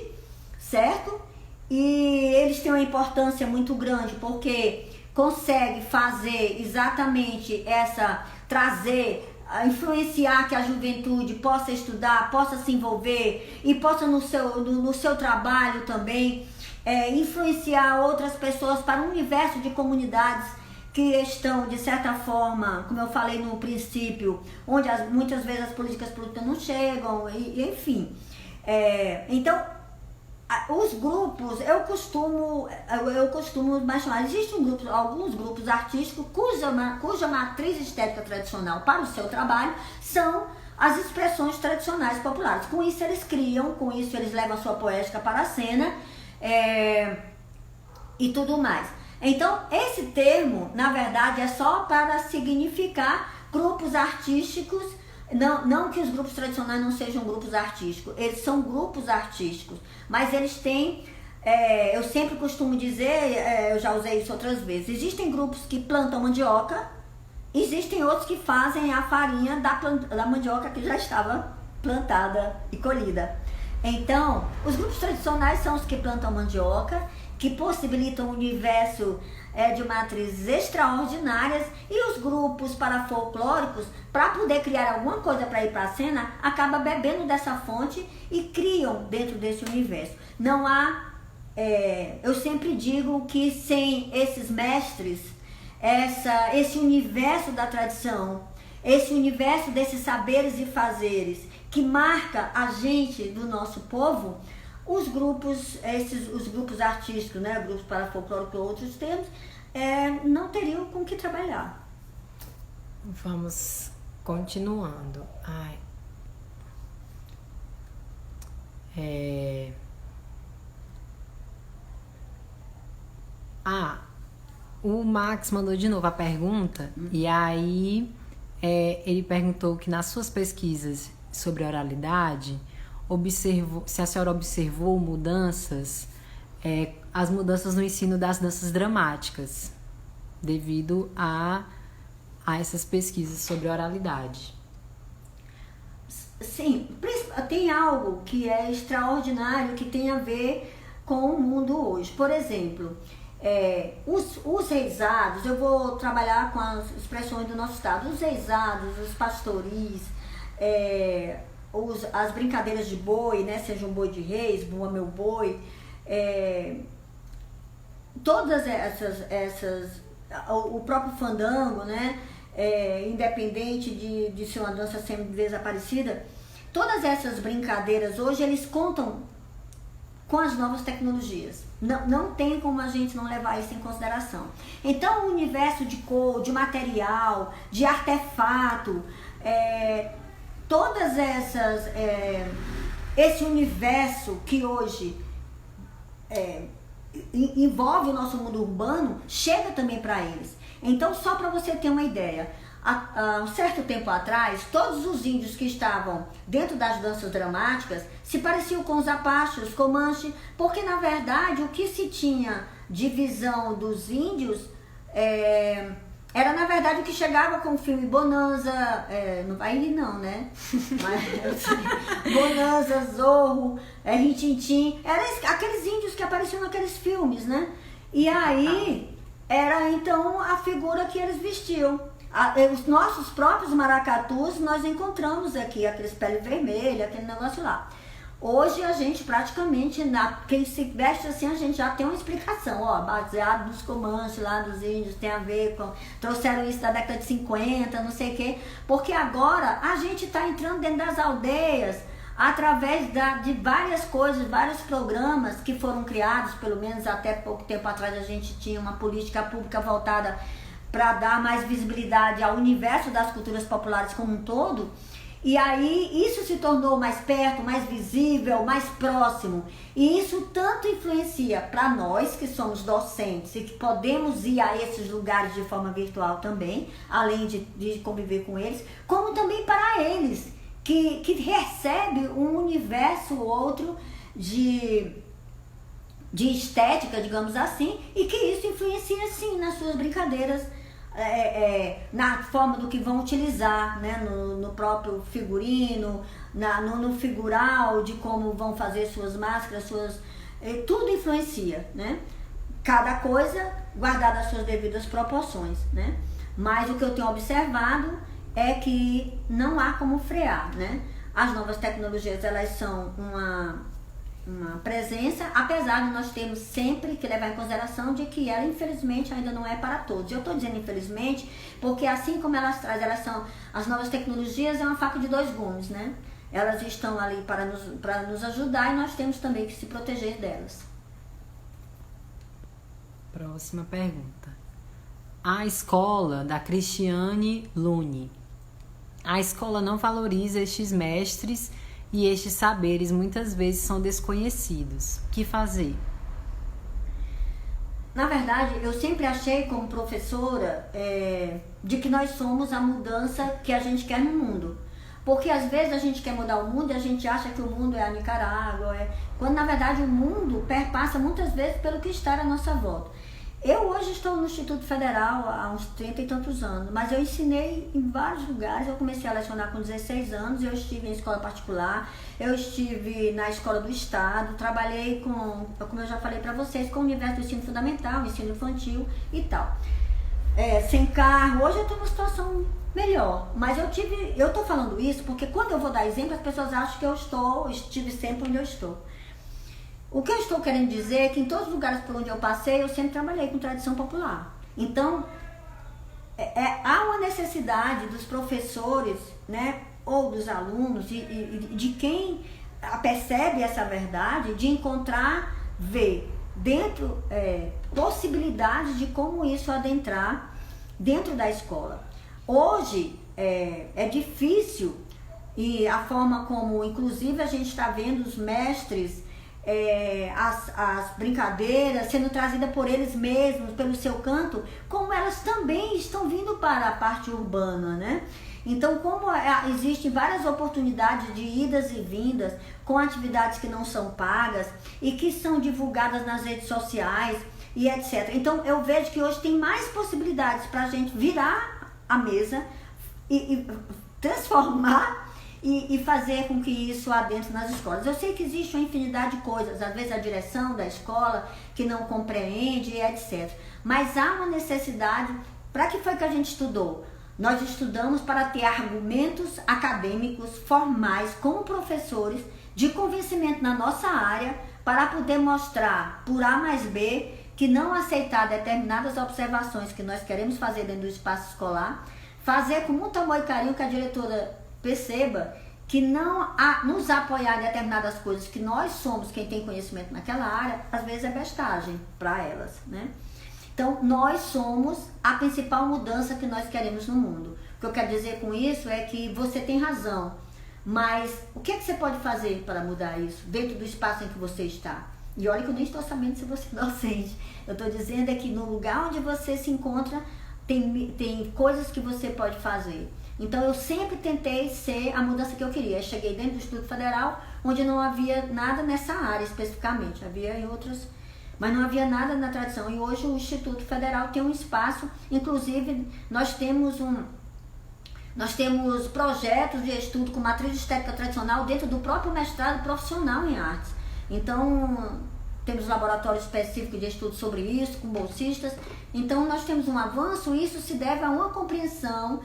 S2: certo? E eles têm uma importância muito grande porque consegue fazer exatamente influenciar que a juventude possa estudar, possa se envolver e possa no seu trabalho também influenciar outras pessoas para um universo de comunidades que estão, de certa forma, como eu falei no princípio, onde muitas vezes as políticas públicas não chegam, enfim. Então, os grupos, eu costumo mais chamar, existem alguns grupos artísticos cuja matriz estética tradicional para o seu trabalho são as expressões tradicionais populares. Com isso eles criam, com isso eles levam a sua poética para a cena e tudo mais. Então, esse termo, na verdade, é só para significar grupos artísticos. Não que os grupos tradicionais não sejam grupos artísticos, eles são grupos artísticos, mas eles têm, eu sempre costumo dizer, eu já usei isso outras vezes, existem grupos que plantam mandioca, existem outros que fazem a farinha da mandioca que já estava plantada e colhida. Então, os grupos tradicionais são os que plantam mandioca, que possibilitam um universo de matrizes extraordinárias, e os grupos parafolclóricos, para poder criar alguma coisa para ir para a cena, acabam bebendo dessa fonte e criam dentro desse universo. Não há, eu sempre digo que sem esses mestres, esse universo da tradição, esse universo desses saberes e fazeres que marca a gente do nosso povo, os grupos artísticos, né, grupos parafolclóricos ou outros termos, não teriam com que trabalhar.
S1: Vamos continuando. O Max mandou de novo a pergunta, e aí ele perguntou que nas suas pesquisas sobre oralidade, se a senhora observou mudanças, as mudanças no ensino das danças dramáticas, devido a essas pesquisas sobre oralidade.
S2: Sim, tem algo que é extraordinário, que tem a ver com o mundo hoje. Por exemplo, os reisados, eu vou trabalhar com as expressões do nosso estado, os reisados, os pastoris, as brincadeiras de boi, né, seja um boi de reis, boa meu boi, todas essas, o próprio fandango, né, independente de ser uma dança sempre desaparecida, todas essas brincadeiras hoje eles contam com as novas tecnologias. Não tem como a gente não levar isso em consideração. Então o universo de cor, de material, de artefato, todas essas, esse universo que hoje envolve o nosso mundo urbano, chega também para eles. Então, só para você ter uma ideia, há um certo tempo atrás, todos os índios que estavam dentro das danças dramáticas se pareciam com os apachos, os comanches, porque na verdade o que se tinha de visão dos índios era na verdade o que chegava com o filme Bonanza, não vai ir não, né? Mas, Bonanza, Zorro, Rin-Tin-Tin, eram aqueles índios que apareciam naqueles filmes, né? E aí era então a figura que eles vestiam. Os nossos próprios maracatus nós encontramos aqui, aqueles pele vermelha, aquele negócio lá. Hoje a gente praticamente, quem se veste assim, a gente já tem uma explicação, baseado nos comanches lá dos índios, tem a ver com, trouxeram isso da década de 50, não sei o quê, porque agora a gente está entrando dentro das aldeias, através de várias coisas, vários programas que foram criados, pelo menos até pouco tempo atrás a gente tinha uma política pública voltada para dar mais visibilidade ao universo das culturas populares como um todo. E aí isso se tornou mais perto, mais visível, mais próximo. E isso tanto influencia para nós que somos docentes e que podemos ir a esses lugares de forma virtual também, além de conviver com eles, como também para eles, que recebe um universo outro de estética, digamos assim, e que isso influencia sim nas suas brincadeiras, na forma do que vão utilizar, né, no próprio figurino, no figural, de como vão fazer suas máscaras, tudo influencia, né? Cada coisa guardada as suas devidas proporções, né? Mas o que eu tenho observado é que não há como frear, né? As novas tecnologias, elas são uma presença, apesar de nós termos sempre que levar em consideração de que ela infelizmente ainda não é para todos. Eu estou dizendo infelizmente porque assim como elas trazem, as novas tecnologias é uma faca de dois gumes, né? Elas estão ali para nos ajudar e nós temos também que se proteger delas.
S1: Próxima pergunta. A escola da Cristiane Lune. A escola não valoriza estes mestres e estes saberes muitas vezes são desconhecidos. O que fazer?
S2: Na verdade, eu sempre achei como professora de que nós somos a mudança que a gente quer no mundo. Porque às vezes a gente quer mudar o mundo e a gente acha que o mundo é a Nicarágua, quando na verdade o mundo perpassa muitas vezes pelo que está à nossa volta. Eu hoje estou no Instituto Federal há uns 30 e tantos anos, mas eu ensinei em vários lugares. Eu comecei a lecionar com 16 anos, eu estive em escola particular, eu estive na escola do estado, trabalhei com, como eu já falei para vocês, com o universo do ensino fundamental, ensino infantil e tal. Sem carro, hoje eu estou numa situação melhor, mas eu estou falando isso porque quando eu vou dar exemplo, as pessoas acham que eu estive sempre onde eu estou. O que eu estou querendo dizer é que em todos os lugares por onde eu passei, eu sempre trabalhei com tradição popular. Então, há uma necessidade dos professores, né, ou dos alunos, de quem percebe essa verdade, de encontrar, ver dentro possibilidades de como isso adentrar dentro da escola. Hoje é difícil, e a forma como, inclusive, a gente está vendo os mestres, as brincadeiras sendo trazidas por eles mesmos, pelo seu canto, como elas também estão vindo para a parte urbana, né? Então, como existem várias oportunidades de idas e vindas, com atividades que não são pagas e que são divulgadas nas redes sociais e etc. Então, eu vejo que hoje tem mais possibilidades para a gente virar a mesa e transformar e fazer com que isso adentre nas escolas. Eu sei que existe uma infinidade de coisas, às vezes a direção da escola que não compreende, etc. Mas há uma necessidade. Para que foi que a gente estudou? Nós estudamos para ter argumentos acadêmicos formais como professores de convencimento na nossa área, para poder mostrar por A mais B que não aceitar determinadas observações que nós queremos fazer dentro do espaço escolar, fazer com muito amor e carinho que a diretora perceba que não nos apoiar em determinadas coisas que nós somos quem tem conhecimento naquela área, às vezes é bestagem para elas, né? Então, nós somos a principal mudança que nós queremos no mundo. O que eu quero dizer com isso é que você tem razão, mas o que você pode fazer para mudar isso dentro do espaço em que você está? E olha que eu nem estou sabendo se você é docente. Eu estou dizendo é que no lugar onde você se encontra, tem coisas que você pode fazer. Então, eu sempre tentei ser a mudança que eu queria. Eu cheguei dentro do Instituto Federal, onde não havia nada nessa área especificamente. Havia em outras, mas não havia nada na tradição. E hoje o Instituto Federal tem um espaço, inclusive nós temos projetos de estudo com matriz estética tradicional dentro do próprio mestrado profissional em artes. Então, temos laboratórios específicos de estudo sobre isso, com bolsistas. Então, nós temos um avanço, e isso se deve a uma compreensão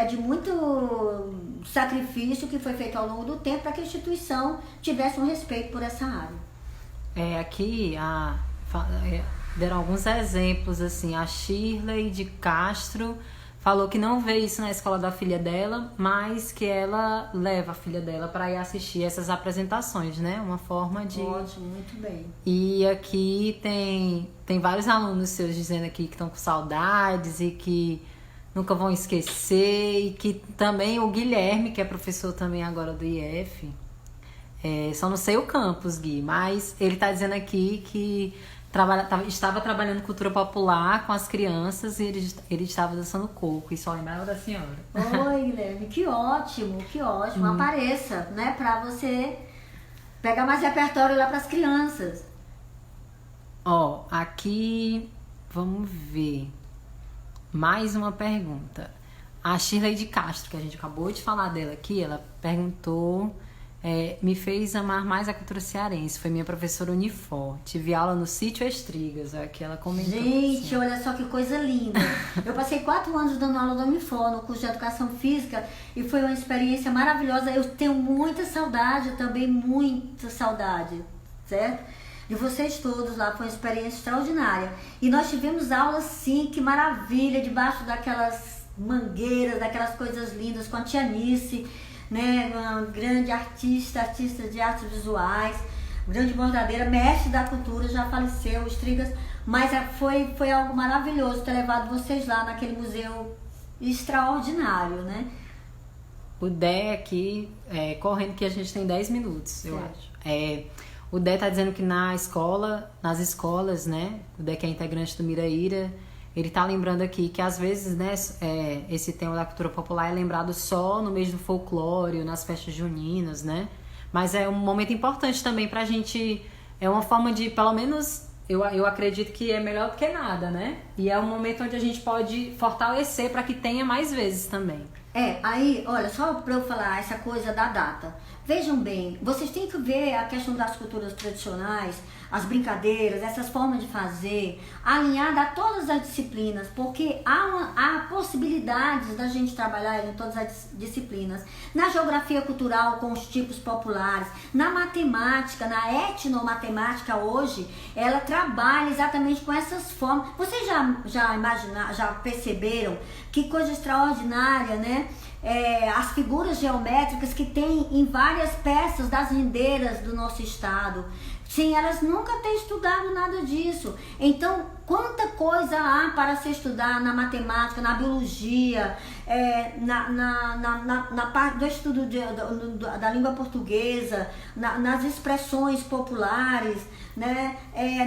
S2: de muito sacrifício que foi feito ao longo do tempo para que a instituição tivesse um respeito por essa área.
S1: Aqui deram alguns exemplos, assim, a Shirley de Castro falou que não vê isso na escola da filha dela, mas que ela leva a filha dela para ir assistir essas apresentações, né? Uma forma de...
S2: Ótimo, muito bem.
S1: E aqui tem vários alunos seus dizendo aqui que estão com saudades e que nunca vão esquecer, e que também o Guilherme, que é professor também agora do IF, só não sei o campus, Gui, mas ele está dizendo aqui que estava trabalhando cultura popular com as crianças e ele estava dançando coco e só lembrava da senhora.
S2: Oi, Guilherme, que ótimo. Apareça, né, para você pegar mais repertório lá para as crianças.
S1: Aqui, vamos ver. Mais uma pergunta. A Shirley de Castro, que a gente acabou de falar dela aqui, ela perguntou... me fez amar mais a cultura cearense. Foi minha professora Unifor. Tive aula no Sítio Estrigas. Que ela comentou.
S2: Gente,
S1: assim.
S2: Olha só que coisa linda. Eu passei 4 anos dando aula da Unifor, no curso de Educação Física, e foi uma experiência maravilhosa. Eu tenho muita saudade também, muita saudade, certo? De vocês todos lá, foi uma experiência extraordinária. E nós tivemos aulas, sim, que maravilha, debaixo daquelas mangueiras, daquelas coisas lindas, com a tia Nice, né, uma grande artista de artes visuais, grande bordadeira, mestre da cultura, já faleceu, Estrigas, mas foi algo maravilhoso ter levado vocês lá naquele museu extraordinário, né?
S1: O Dé aqui, correndo que a gente tem 10 minutos, eu acho. O Dé tá dizendo que nas escolas, né, o Dé que é integrante do Miraíra, ele tá lembrando aqui que às vezes, né, esse tema da cultura popular é lembrado só no mês do folclore ou nas festas juninas, né? Mas é um momento importante também pra gente, é uma forma de, pelo menos, eu acredito que é melhor do que nada, né? E é um momento onde a gente pode fortalecer para que tenha mais vezes também.
S2: Aí, olha, só para eu falar essa coisa da data. Vejam bem, vocês têm que ver a questão das culturas tradicionais, as brincadeiras, essas formas de fazer, alinhada a todas as disciplinas, porque há possibilidades da gente trabalhar em todas as disciplinas. Na geografia cultural, com os tipos populares, na matemática, na etnomatemática hoje, ela trabalha exatamente com essas formas. Vocês já imaginaram, já perceberam que coisa extraordinária, né? As figuras geométricas que tem em várias peças das rendeiras do nosso estado, sem elas nunca ter estudado nada disso. Então, quanta coisa há para se estudar na matemática, na biologia, na parte do estudo da língua portuguesa, nas expressões populares, né?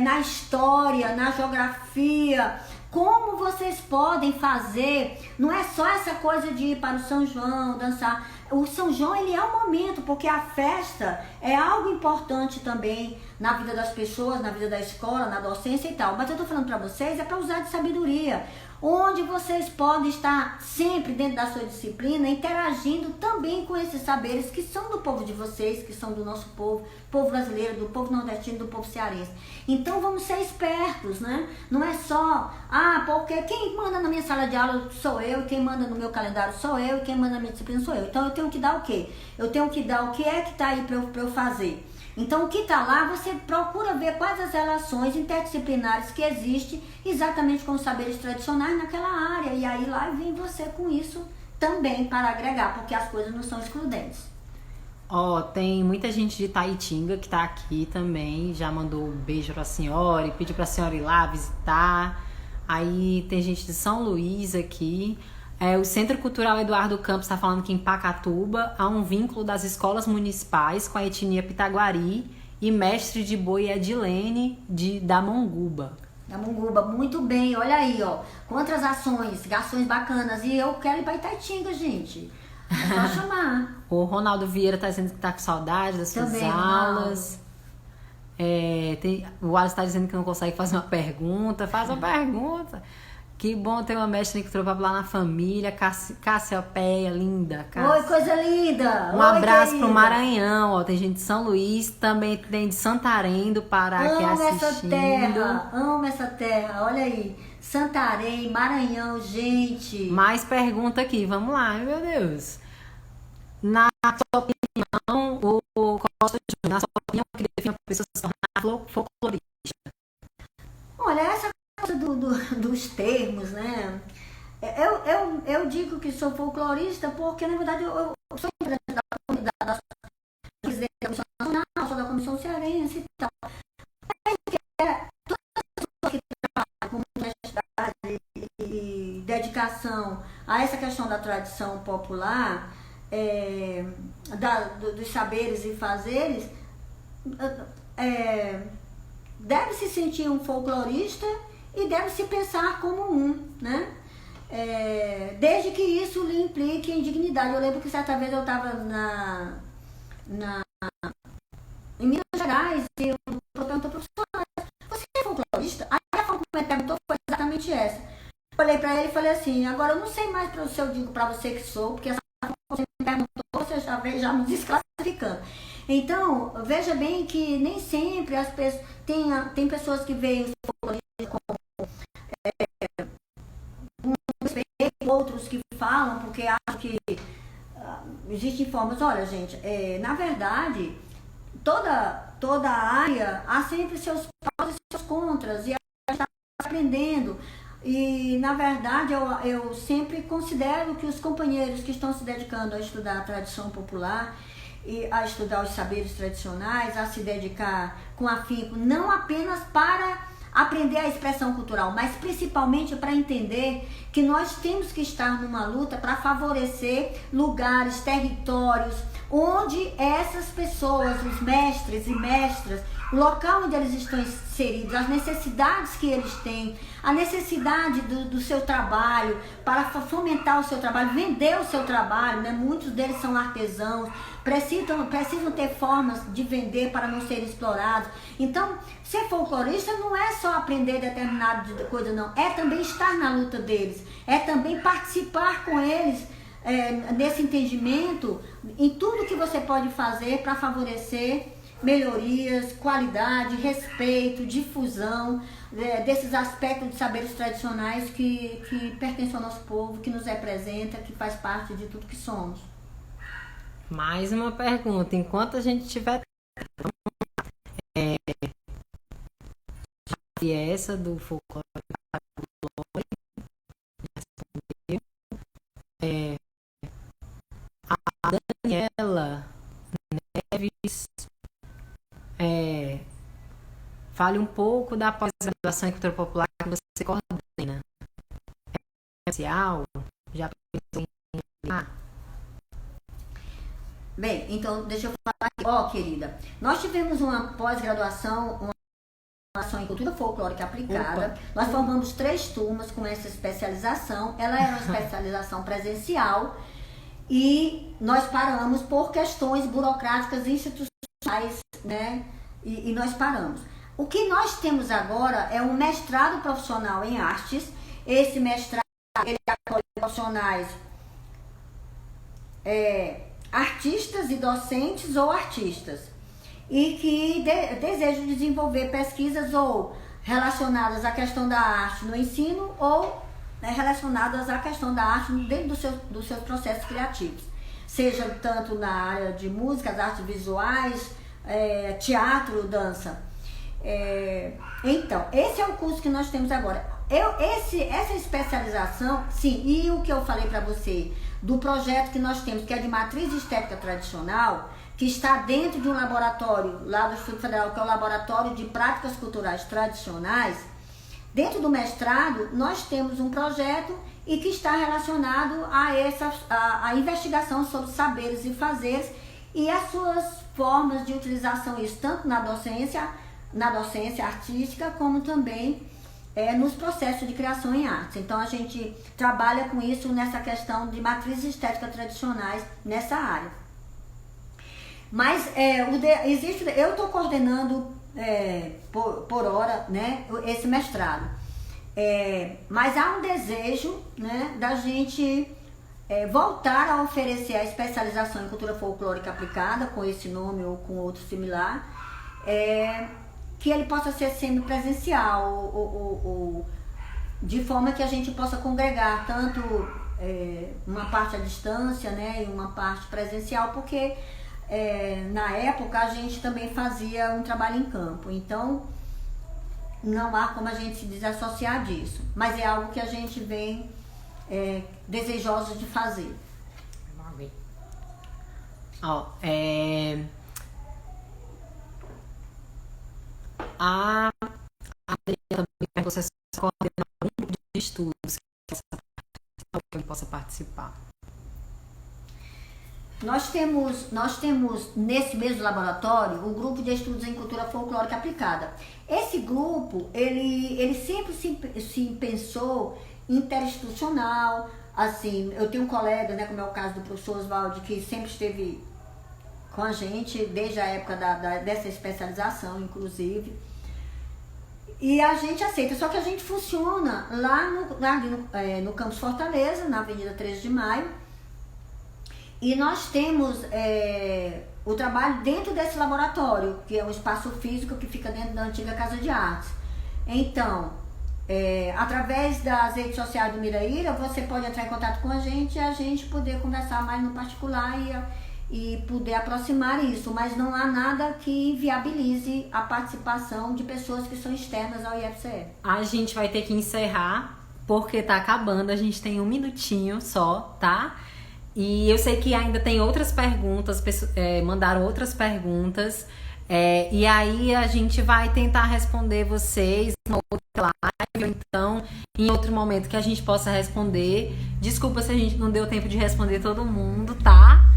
S2: Na história, na geografia. Como vocês podem fazer, não é só essa coisa de ir para o São João, dançar. O São João, ele é um momento, porque a festa é algo importante também na vida das pessoas, na vida da escola, na docência e tal. Mas eu tô falando para vocês, é para usar de sabedoria, onde vocês podem estar sempre dentro da sua disciplina, interagindo também com esses saberes que são do povo de vocês, que são do nosso povo brasileiro, do povo nordestino, do povo cearense. Então vamos ser espertos, né? Não é só, porque quem manda na minha sala de aula sou eu, quem manda no meu calendário sou eu, e quem manda na minha disciplina sou eu. Então eu tenho que dar o quê? Eu tenho que dar o que é que está aí para eu fazer. Então o que está lá, você procura ver quais as relações interdisciplinares que existem exatamente com os saberes tradicionais naquela área. E aí lá vem você com isso também para agregar, porque as coisas não são excludentes.
S1: Tem muita gente de Taitinga que tá aqui também, já mandou um beijo pra senhora e pediu pra senhora ir lá visitar. Aí tem gente de São Luís aqui. O Centro Cultural Eduardo Campos está falando que em Pacatuba há um vínculo das escolas municipais com a etnia Pitaguari e mestre de boi Edilene da Monguba.
S2: Da Monguba, muito bem, olha aí, ó. Quantas ações bacanas. E eu quero ir pra Itaitinga, gente. É só chamar.
S1: O Ronaldo Vieira tá dizendo que tá com saudade das suas aulas. O Wallace tá dizendo que não consegue fazer uma pergunta. Faz uma pergunta. Que bom ter uma mestre que trocou lá na família. Cassiopeia, linda.
S2: Oi, coisa linda.
S1: Um abraço pro Maranhão. Tem gente de São Luís, também tem de Santarém do Pará aqui assistindo.
S2: Amo essa terra, olha aí. Santarém, Maranhão, gente.
S1: Mais pergunta aqui, vamos lá, meu Deus. Na sua opinião, na sua opinião, o que define uma pessoa se tornar folclorista?
S2: Olha, essa coisa dos termos, né? Eu digo que sou folclorista porque, na verdade, eu sou integrante da comunidade, presidente da Comissão Nacional, sou da Comissão Cearense e tal. E dedicação a essa questão da tradição popular, dos saberes e fazeres, deve se sentir um folclorista e deve se pensar como né? Desde que isso lhe implique em dignidade. Eu lembro que certa vez eu estava em Minas Gerais e eu perguntei para o professor: você é folclorista? Aí a forma como ele perguntou foi exatamente essa. Eu olhei para ele e falei assim: agora eu não sei mais se eu digo para você que sou, porque essa forma como você me perguntou, você já me desclassificando. Então, veja bem que nem sempre as pessoas tem pessoas que veem o folclorismo como respeito, outros que falam porque acham que existem formas. Olha, gente, na verdade, toda área há sempre seus prós e seus contras, e a gente está aprendendo. E, na verdade, eu sempre considero que os companheiros que estão se dedicando a estudar a tradição popular e a estudar os saberes tradicionais, a se dedicar com afinco, não apenas para aprender a expressão cultural, mas principalmente para entender que nós temos que estar numa luta para favorecer lugares, territórios, onde essas pessoas, os mestres e mestras, o local onde eles estão inseridos, as necessidades que eles têm, a necessidade do seu trabalho, para fomentar o seu trabalho, vender o seu trabalho, né? Muitos deles são artesãos, precisam ter formas de vender para não serem explorados. Então, ser folclorista não é só aprender determinada coisa, não. É também estar na luta deles, é também participar com eles nesse entendimento, em tudo que você pode fazer para favorecer melhorias, qualidade, respeito, difusão desses aspectos de saberes tradicionais que pertencem ao nosso povo, que nos representa, que faz parte de tudo que somos.
S1: Mais uma pergunta. Enquanto a gente tiver essa do folclore, a Daniela Neves, fale um pouco da pós-graduação em cultura popular que você coordena. É especial? Já pensou em...
S2: Bem, então deixa eu falar aqui, querida. Nós tivemos uma pós-graduação, uma graduação em cultura folclórica aplicada. Opa. Nós formamos 3 turmas com essa especialização. Ela era uma especialização presencial e nós paramos por questões burocráticas institucionais, né? E nós paramos. O que nós temos agora é um mestrado profissional em artes. Esse mestrado, ele acolhe profissionais artistas e docentes ou artistas e que desejam desenvolver pesquisas ou relacionadas à questão da arte no ensino ou relacionadas à questão da arte dentro dos seus processos criativos, seja tanto na área de música, as artes visuais, teatro, dança. Então, esse é o curso que nós temos agora. Essa especialização, sim, e o que eu falei para você do projeto que nós temos, que é de matriz estética tradicional, que está dentro de um laboratório lá do Instituto Federal, que é o Laboratório de Práticas Culturais Tradicionais. Dentro do mestrado, nós temos um projeto e que está relacionado a investigação sobre saberes e fazeres e as suas formas de utilização, isso tanto na docência artística, como também nos processos de criação em artes. Então a gente trabalha com isso nessa questão de matrizes estéticas tradicionais nessa área. Mas eu estou coordenando por hora, né, esse mestrado. Mas há um desejo, né, da gente voltar a oferecer a especialização em cultura folclórica aplicada, com esse nome ou com outro similar, que ele possa ser semipresencial, ou de forma que a gente possa congregar tanto uma parte à distância, né, e uma parte presencial, porque na época a gente também fazia um trabalho em campo, então não há como a gente se desassociar disso, mas é algo que a gente vem desejosos de fazer.
S1: A Adriana também você coordena um grupo de estudos que possa participar.
S2: Nós temos nesse mesmo laboratório um grupo de estudos em cultura folclórica aplicada. Esse grupo, ele sempre se pensou interinstitucional, assim, eu tenho um colega, né, como é o caso do professor Oswaldo, que sempre esteve com a gente desde a época dessa especialização, inclusive, e a gente aceita, só que a gente funciona lá no Campus Fortaleza, na Avenida 13 de Maio, e nós temos o trabalho dentro desse laboratório, que é um espaço físico que fica dentro da antiga Casa de Artes. Então, através das redes sociais do Miraíra, você pode entrar em contato com a gente e a gente poder conversar mais no particular e poder aproximar isso, mas não há nada que viabilize a participação de pessoas que são externas ao IFCE.
S1: A gente vai ter que encerrar, porque tá acabando, a gente tem 1 minutinho só, tá? E eu sei que ainda tem outras perguntas, mandaram outras perguntas, e aí a gente vai tentar responder vocês em outra live, ou então em outro momento que a gente possa responder. Desculpa se a gente não deu tempo de responder todo mundo, tá?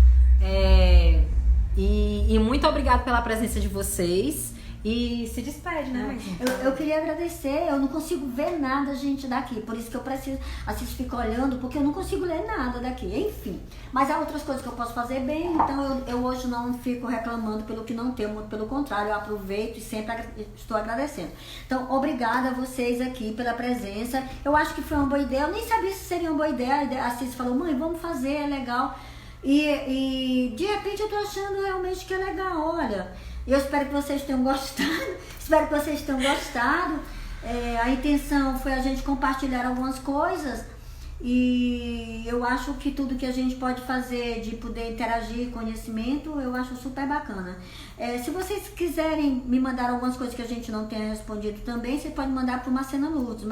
S1: E muito obrigada pela presença de vocês. E se despede, né, mãezinha?
S2: Eu queria agradecer, eu não consigo ver nada, gente, daqui. Por isso que eu preciso, assim, fico olhando, porque eu não consigo ler nada daqui. Enfim, mas há outras coisas que eu posso fazer bem, então eu hoje não fico reclamando pelo que não tenho, muito pelo contrário, eu aproveito e sempre estou agradecendo. Então, obrigada a vocês aqui pela presença. Eu acho que foi uma boa ideia, eu nem sabia se seria uma boa ideia. A Cis falou, mãe, vamos fazer, é legal. E de repente eu tô achando realmente que é legal, olha. Eu espero que vocês tenham gostado. Espero que vocês tenham gostado. A intenção foi a gente compartilhar algumas coisas. E eu acho que tudo que a gente pode fazer de poder interagir conhecimento, eu acho super bacana. Se vocês quiserem me mandar algumas coisas que a gente não tenha respondido também, você pode mandar para o Marcena Lourdes,